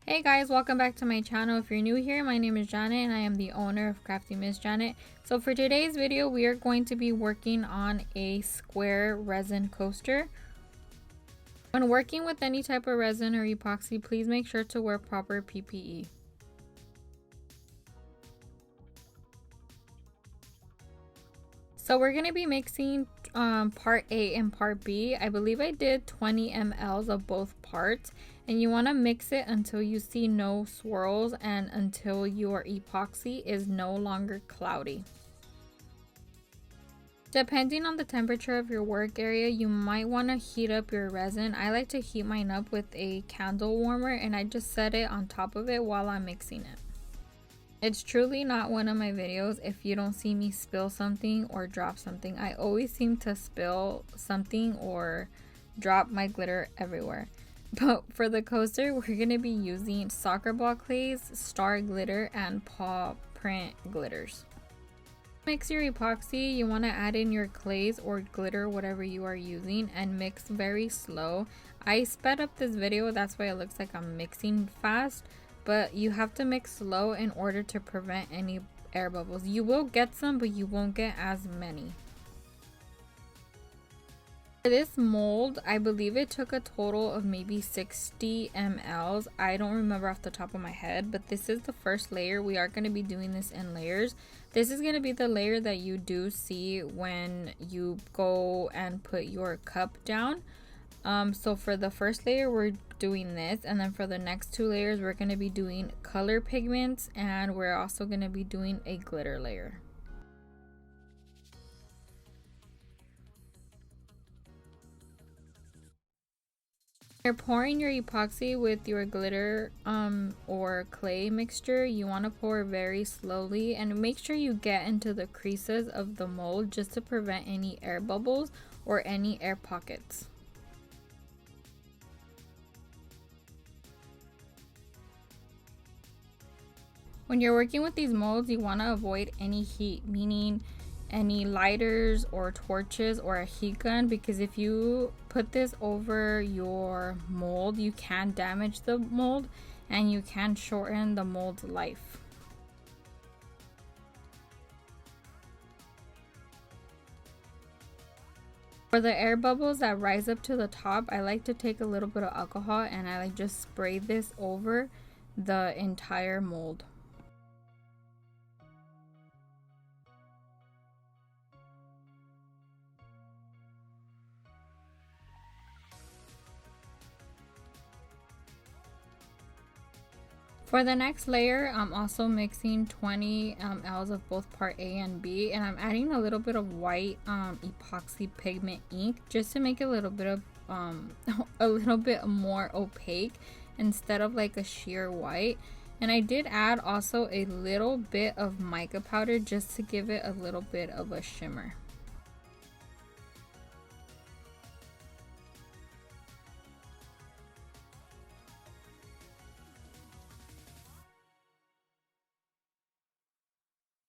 Hey guys, welcome back to my channel. If you're new here, my name is Janet and I am the owner of Crafty Miss Janet. So for today's video, we are going to be working on a square resin coaster. When working with any type of resin or epoxy, please make sure to wear proper PPE. So we're going to be mixing part A and part B. I believe I did 20 mLs of both parts, and you want to mix it until you see no swirls and until your epoxy is no longer cloudy. Depending on the temperature of your work area, you might want to heat up your resin. I like to heat mine up with a candle warmer, and I just set it on top of it while I'm mixing it. It's truly not one of my videos if you don't see me spill something or drop something. I always seem to spill something or drop my glitter everywhere. But for the coaster, we're going to be using soccer ball clays, star glitter, and paw print glitters. Mix your epoxy. You want to add in your clays or glitter, whatever you are using, and mix very slow. I sped up this video, that's why it looks like I'm mixing fast. But you have to mix slow in order to prevent any air bubbles. You will get some, but you won't get as many. For this mold, I believe it took a total of maybe 60 mLs. I don't remember off the top of my head, but this is the first layer. We are going to be doing this in layers. This is going to be the layer that you do see when you go and put your cup down. So for the first layer, we're doing this, and then for the next two layers, we're going to be doing color pigments, and we're also going to be doing a glitter layer. You're pouring your epoxy with your glitter or clay mixture. You want to pour very slowly and make sure you get into the creases of the mold just to prevent any air bubbles or any air pockets. When you're working with these molds, you want to avoid any heat, meaning any lighters or torches or a heat gun, because if you put this over your mold, you can damage the mold and you can shorten the mold's life. For the air bubbles that rise up to the top, I like to take a little bit of alcohol and I like just spray this over the entire mold. For the next layer, I'm also mixing 20 mLs of both part A and B, and I'm adding a little bit of white epoxy pigment ink just to make it a little bit of a little bit more opaque instead of like a sheer white. And I did add also a little bit of mica powder just to give it a little bit of a shimmer.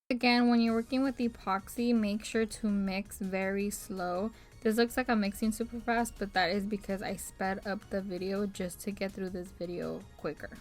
Again, when you're working with epoxy, make sure to mix very slow. This looks like I'm mixing super fast, but that is because I sped up the video just to get through this video quicker.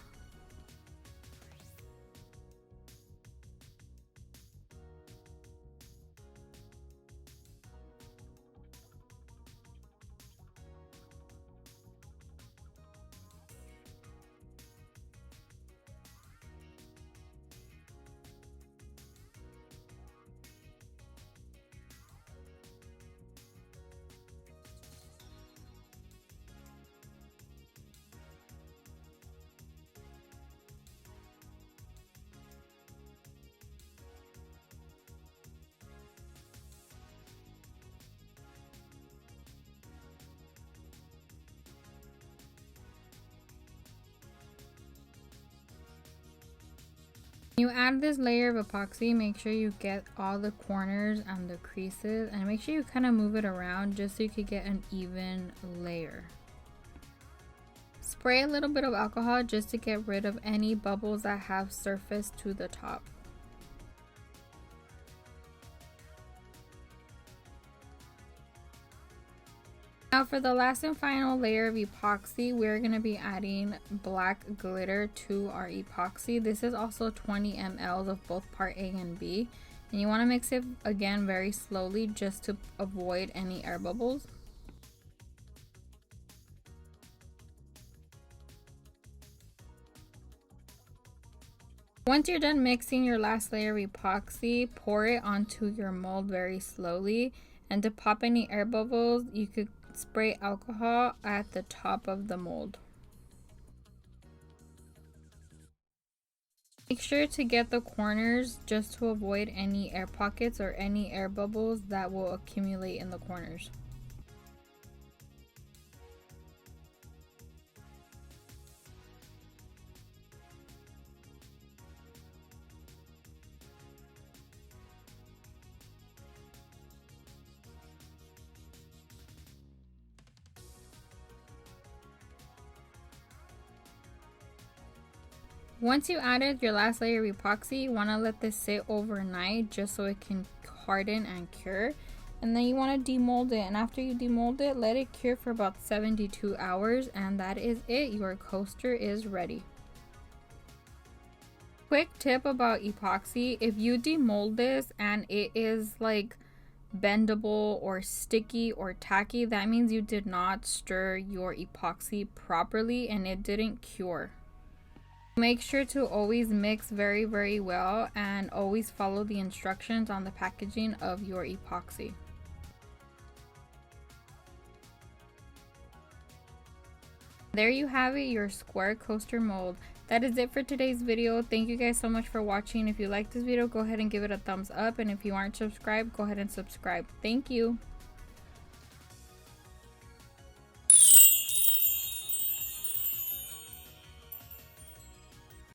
You add this layer of epoxy, make sure you get all the corners and the creases, and make sure you kind of move it around just so you could get an even layer. Spray a little bit of alcohol just to get rid of any bubbles that have surfaced to the top. Now for the last and final layer of epoxy, we're going to be adding black glitter to our epoxy. This is also 20 ml of both part A and B. And you want to mix it again very slowly just to avoid any air bubbles. Once you're done mixing your last layer of epoxy, pour it onto your mold very slowly. And to pop any air bubbles, you could spray alcohol at the top of the mold. Make sure to get the corners just to avoid any air pockets or any air bubbles that will accumulate in the corners. Once you added your last layer of epoxy, you want to let this sit overnight just so it can harden and cure. And then you want to demold it, and after you demold it, let it cure for about 72 hours, and that is it. Your coaster is ready. Quick tip about epoxy: if you demold this and it is like bendable or sticky or tacky, that means you did not stir your epoxy properly and it didn't cure. Make sure to always mix very well and always follow the instructions on the packaging of your epoxy. There you have it, your square coaster mold. That is it for today's video. Thank you guys so much for watching. If you liked this video, go ahead and give it a thumbs up, and if you aren't subscribed, go ahead and subscribe. Thank you.